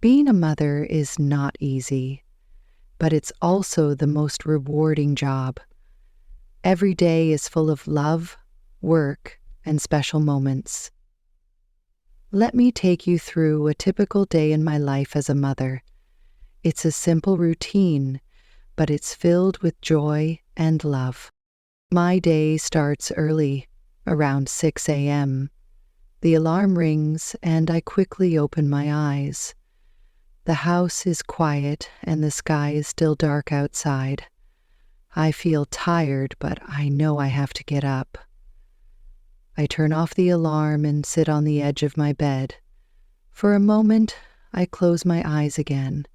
Being a mother is not easy, but it's also the most rewarding job. Every day is full of love, work, and special moments. Let me take you through a typical day in my life as a mother. It's a simple routine, but it's filled with joy and love. My day starts early, around 6 a.m. The alarm rings and I quickly open my eyes. The house is quiet and the sky is still dark outside. I feel tired, but I know I have to get up. I turn off the alarm and sit on the edge of my bed. For a moment, I close my eyes again,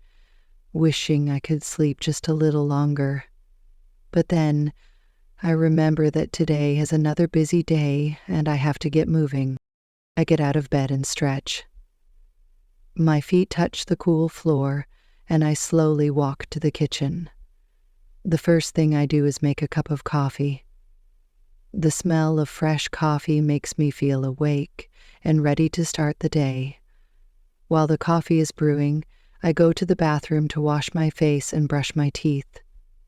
wishing I could sleep just a little longer. But then, I remember that today is another busy day and I have to get moving. I get out of bed and stretch. My feet touch the cool floor and I slowly walk to the kitchen. The first thing I do is make a cup of coffee. The smell of fresh coffee makes me feel awake and ready to start the day. While the coffee is brewing, I go to the bathroom to wash my face and brush my teeth.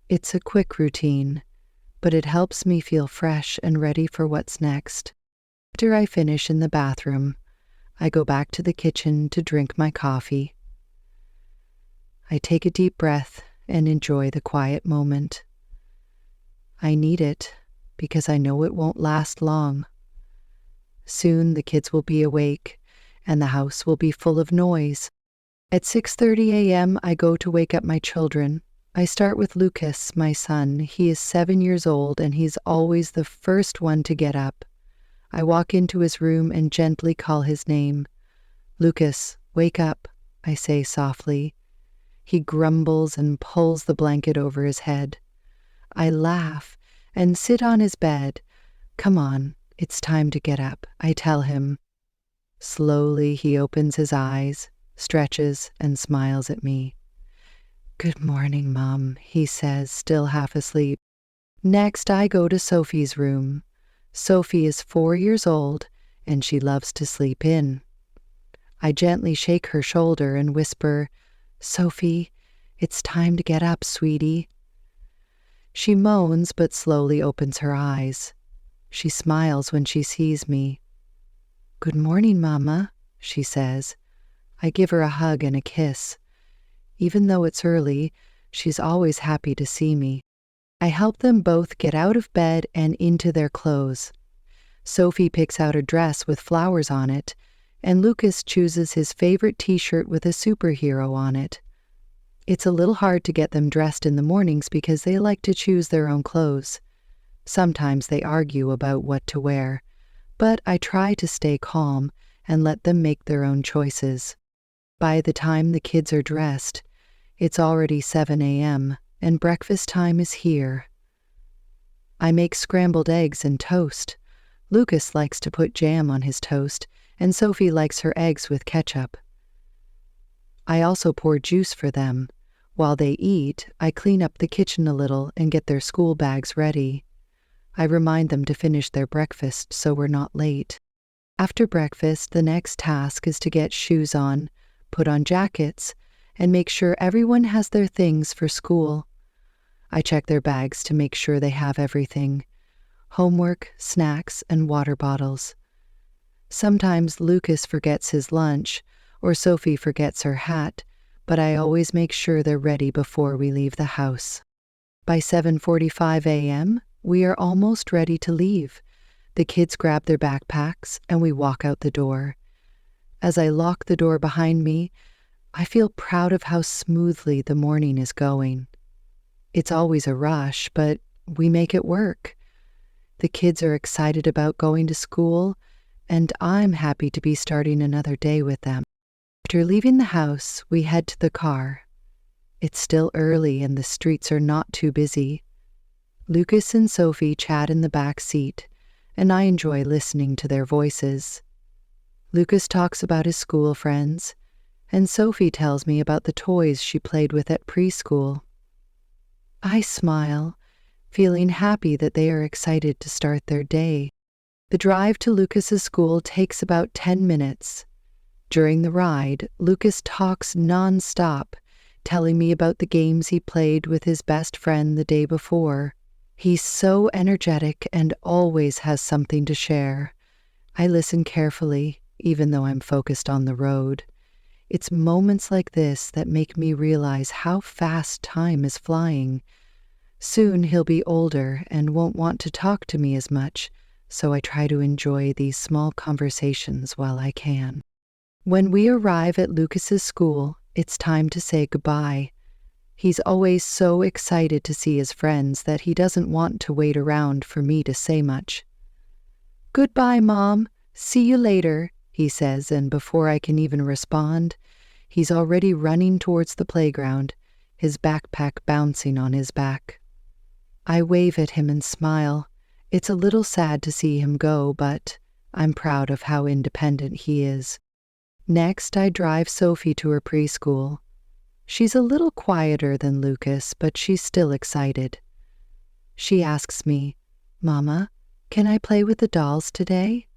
It's a quick routine, but it helps me feel fresh and ready for what's next. After I finish in the bathroom, I go back to the kitchen to drink my coffee. I take a deep breath and enjoy the quiet moment. I need it because I know it won't last long. Soon the kids will be awake and the house will be full of noise. At 6:30 a.m., I go to wake up my children. I start with Lucas, my son. He is 7 years old and he's always the first one to get up. I walk into his room and gently call his name. "Lucas, wake up," I say softly. He grumbles and pulls the blanket over his head. I laugh and sit on his bed. "Come on, it's time to get up," I tell him. Slowly he opens his eyes, stretches, and smiles at me. "Good morning, Mom," he says, still half asleep. Next, I go to Sophie's room. Sophie is 4 years old, and she loves to sleep in. I gently shake her shoulder and whisper, "Sophie, it's time to get up, sweetie." She moans but slowly opens her eyes. She smiles when she sees me. "Good morning, Mama," she says. I give her a hug and a kiss. Even though it's early, she's always happy to see me. I help them both get out of bed and into their clothes. Sophie picks out a dress with flowers on it, and Lucas chooses his favorite t-shirt with a superhero on it. It's a little hard to get them dressed in the mornings because they like to choose their own clothes. Sometimes they argue about what to wear, but I try to stay calm and let them make their own choices. By the time the kids are dressed, it's already 7 a.m. and breakfast time is here. I make scrambled eggs and toast. Lucas likes to put jam on his toast, and Sophie likes her eggs with ketchup. I also pour juice for them. While they eat, I clean up the kitchen a little and get their school bags ready. I remind them to finish their breakfast so we're not late. After breakfast, the next task is to get shoes on, put on jackets, and make sure everyone has their things for school. I check their bags to make sure they have everything: homework, snacks, and water bottles. Sometimes Lucas forgets his lunch, or Sophie forgets her hat, but I always make sure they're ready before we leave the house. By 7:45 a.m., we are almost ready to leave. The kids grab their backpacks and we walk out the door. As I lock the door behind me, I feel proud of how smoothly the morning is going. It's always a rush, but we make it work. The kids are excited about going to school, and I'm happy to be starting another day with them. After leaving the house, we head to the car. It's still early and the streets are not too busy. Lucas and Sophie chat in the back seat, and I enjoy listening to their voices. Lucas talks about his school friends, and Sophie tells me about the toys she played with at preschool. I smile, feeling happy that they are excited to start their day. The drive to Lucas's school takes about 10 minutes. During the ride, Lucas talks nonstop, telling me about the games he played with his best friend the day before. He's so energetic and always has something to share. I listen carefully, even though I'm focused on the road. It's moments like this that make me realize how fast time is flying. Soon he'll be older and won't want to talk to me as much, so I try to enjoy these small conversations while I can. When we arrive at Lucas's school, it's time to say goodbye. He's always so excited to see his friends that he doesn't want to wait around for me to say much. "Goodbye, Mom. See you later," he says, and before I can even respond, he's already running towards the playground, his backpack bouncing on his back. I wave at him and smile. It's a little sad to see him go, but I'm proud of how independent he is. Next, I drive Sophie to her preschool. She's a little quieter than Lucas, but she's still excited. She asks me, "Mama, can I play with the dolls today?"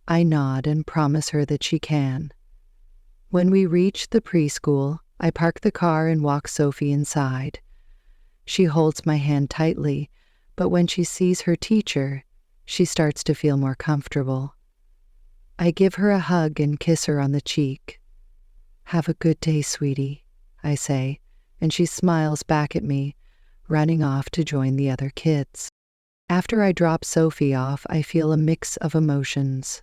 I nod and promise her that she can. When we reach the preschool, I park the car and walk Sophie inside. She holds my hand tightly, but when she sees her teacher, she starts to feel more comfortable. I give her a hug and kiss her on the cheek. "Have a good day, sweetie," I say, and she smiles back at me, running off to join the other kids. After I drop Sophie off, I feel a mix of emotions.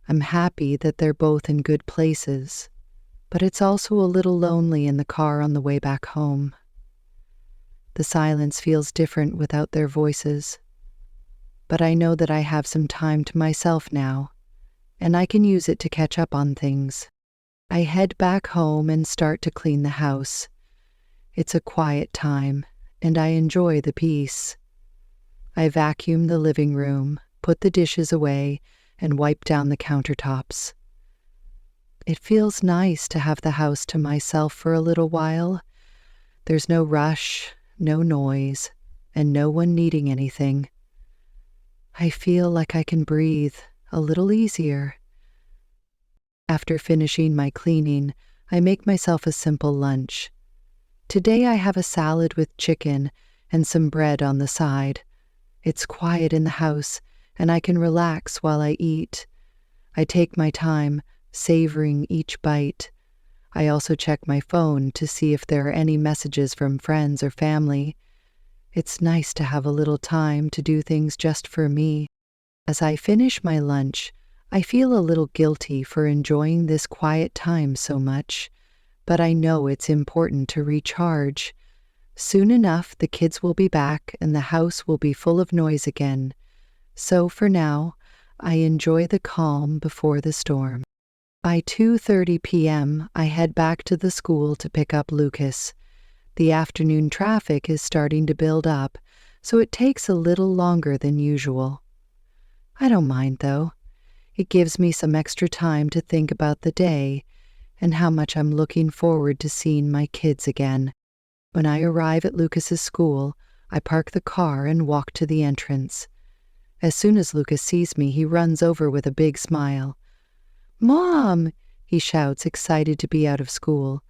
I'm happy that they're both in good places, but it's also a little lonely in the car on the way back home. The silence feels different without their voices, but I know that I have some time to myself now, and I can use it to catch up on things. I head back home and start to clean the house. It's a quiet time, and I enjoy the peace. I vacuum the living room, put the dishes away, and wipe down the countertops. It feels nice to have the house to myself for a little while. There's no rush, no noise, and no one needing anything. I feel like I can breathe a little easier. After finishing my cleaning, I make myself a simple lunch. Today I have a salad with chicken and some bread on the side. It's quiet in the house, and I can relax while I eat. I take my time, savoring each bite. I also check my phone to see if there are any messages from friends or family. It's nice to have a little time to do things just for me. As I finish my lunch, I feel a little guilty for enjoying this quiet time so much, but I know it's important to recharge. Soon enough, the kids will be back and the house will be full of noise again. So for now, I enjoy the calm before the storm. By 2:30 p.m., I head back to the school to pick up Lucas. The afternoon traffic is starting to build up, so it takes a little longer than usual. I don't mind, though. It gives me some extra time to think about the day and how much I'm looking forward to seeing my kids again. When I arrive at Lucas's school, I park the car and walk to the entrance. As soon as Lucas sees me, he runs over with a big smile. "Mom!" he shouts, excited to be out of school.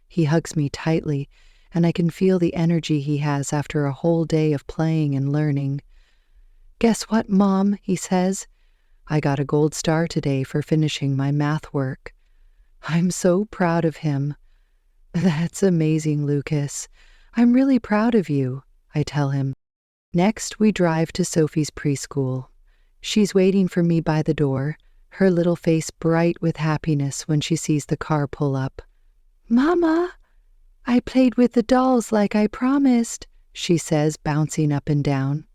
He hugs me tightly, and I can feel the energy he has after a whole day of playing and learning. "Guess what, Mom?" he says. "I got a gold star today for finishing my math work." I'm so proud of him. "That's amazing, Lucas. I'm really proud of you," I tell him. Next, we drive to Sophie's preschool. She's waiting for me by the door, her little face bright with happiness when she sees the car pull up. "Mama, I played with the dolls like I promised," she says, bouncing up and down.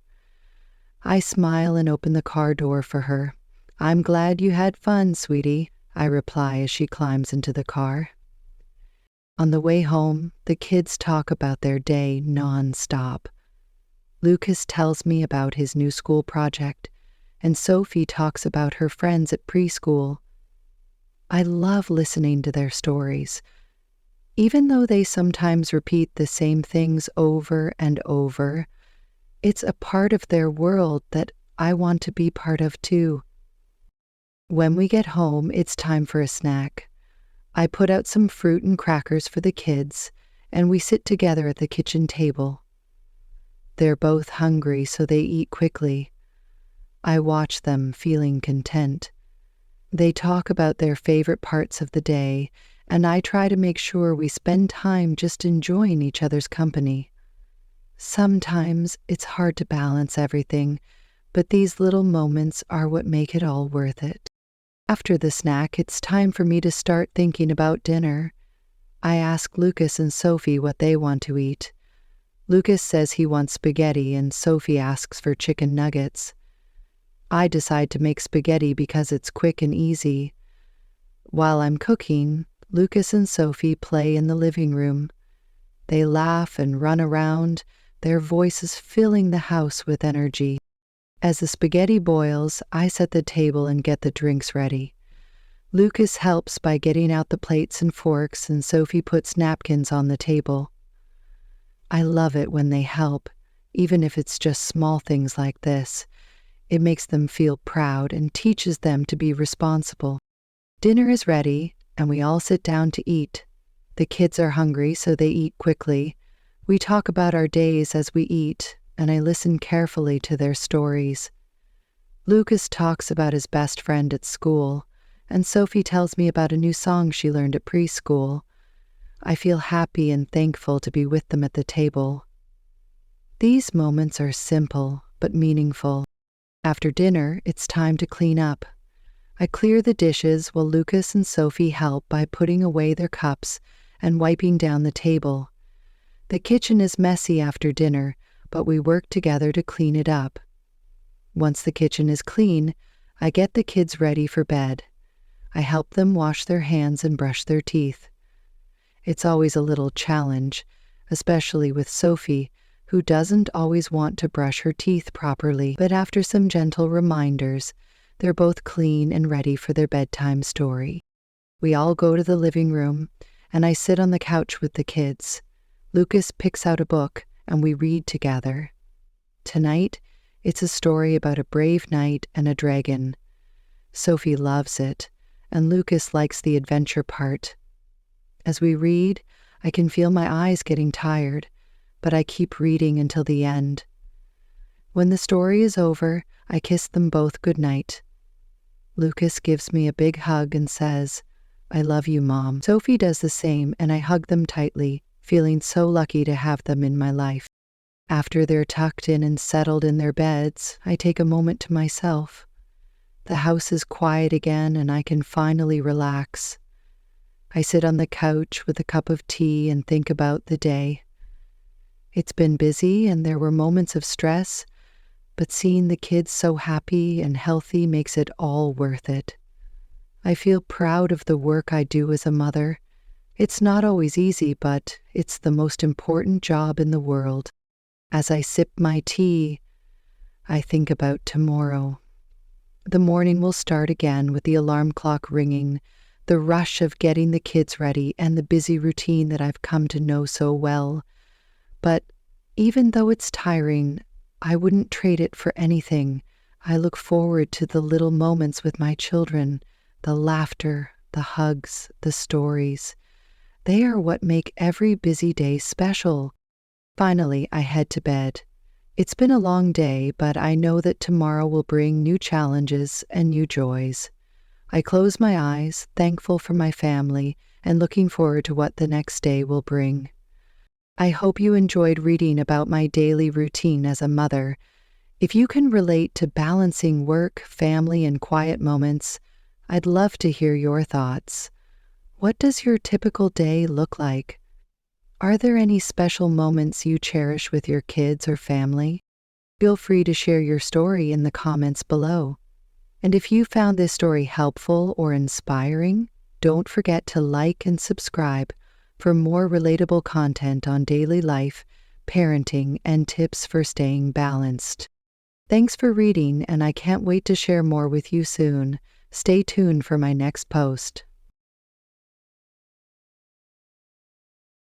I smile and open the car door for her. "I'm glad you had fun, sweetie," I reply as she climbs into the car. On the way home, the kids talk about their day non-stop. Lucas tells me about his new school project, and Sophie talks about her friends at preschool. I love listening to their stories. Even though they sometimes repeat the same things over and over, it's a part of their world that I want to be part of too. When we get home, it's time for a snack. I put out some fruit and crackers for the kids, and we sit together at the kitchen table. They're both hungry, so they eat quickly. I watch them, feeling content. They talk about their favorite parts of the day, and I try to make sure we spend time just enjoying each other's company. Sometimes it's hard to balance everything, but these little moments are what make it all worth it. After the snack, it's time for me to start thinking about dinner. I ask Lucas and Sophie what they want to eat. Lucas says he wants spaghetti, and Sophie asks for chicken nuggets. I decide to make spaghetti because it's quick and easy. While I'm cooking, Lucas and Sophie play in the living room. They laugh and run around, their voices filling the house with energy. As the spaghetti boils, I set the table and get the drinks ready. Lucas helps by getting out the plates and forks, and Sophie puts napkins on the table. I love it when they help, even if it's just small things like this. It makes them feel proud and teaches them to be responsible. Dinner is ready, and we all sit down to eat. The kids are hungry, so they eat quickly. We talk about our days as we eat, and I listen carefully to their stories. Lucas talks about his best friend at school, and Sophie tells me about a new song she learned at preschool. I feel happy and thankful to be with them at the table. These moments are simple but meaningful. After dinner, it's time to clean up. I clear the dishes while Lucas and Sophie help by putting away their cups and wiping down the table. The kitchen is messy after dinner, but we work together to clean it up. Once the kitchen is clean, I get the kids ready for bed. I help them wash their hands and brush their teeth. It's always a little challenge, especially with Sophie, who doesn't always want to brush her teeth properly, but after some gentle reminders, they're both clean and ready for their bedtime story. We all go to the living room, and I sit on the couch with the kids. Lucas picks out a book, and we read together. Tonight, it's a story about a brave knight and a dragon. Sophie loves it, and Lucas likes the adventure part. As we read, I can feel my eyes getting tired, but I keep reading until the end. When the story is over, I kiss them both goodnight. Lucas gives me a big hug and says, "I love you, Mom." Sophie does the same, and I hug them tightly, feeling so lucky to have them in my life. After they're tucked in and settled in their beds, I take a moment to myself. The house is quiet again, and I can finally relax. I sit on the couch with a cup of tea and think about the day. It's been busy, and there were moments of stress, but seeing the kids so happy and healthy makes it all worth it. I feel proud of the work I do as a mother. It's not always easy, but it's the most important job in the world. As I sip my tea, I think about tomorrow. The morning will start again with the alarm clock ringing, the rush of getting the kids ready, and the busy routine that I've come to know so well. But even though it's tiring, I wouldn't trade it for anything. I look forward to the little moments with my children, the laughter, the hugs, the stories. They are what make every busy day special. Finally, I head to bed. It's been a long day, but I know that tomorrow will bring new challenges and new joys. I close my eyes, thankful for my family, and looking forward to what the next day will bring. I hope you enjoyed reading about my daily routine as a mother. If you can relate to balancing work, family, and quiet moments, I'd love to hear your thoughts. What does your typical day look like? Are there any special moments you cherish with your kids or family? Feel free to share your story in the comments below. And if you found this story helpful or inspiring, don't forget to like and subscribe for more relatable content on daily life, parenting, and tips for staying balanced. Thanks for reading, and I can't wait to share more with you soon. Stay tuned for my next post.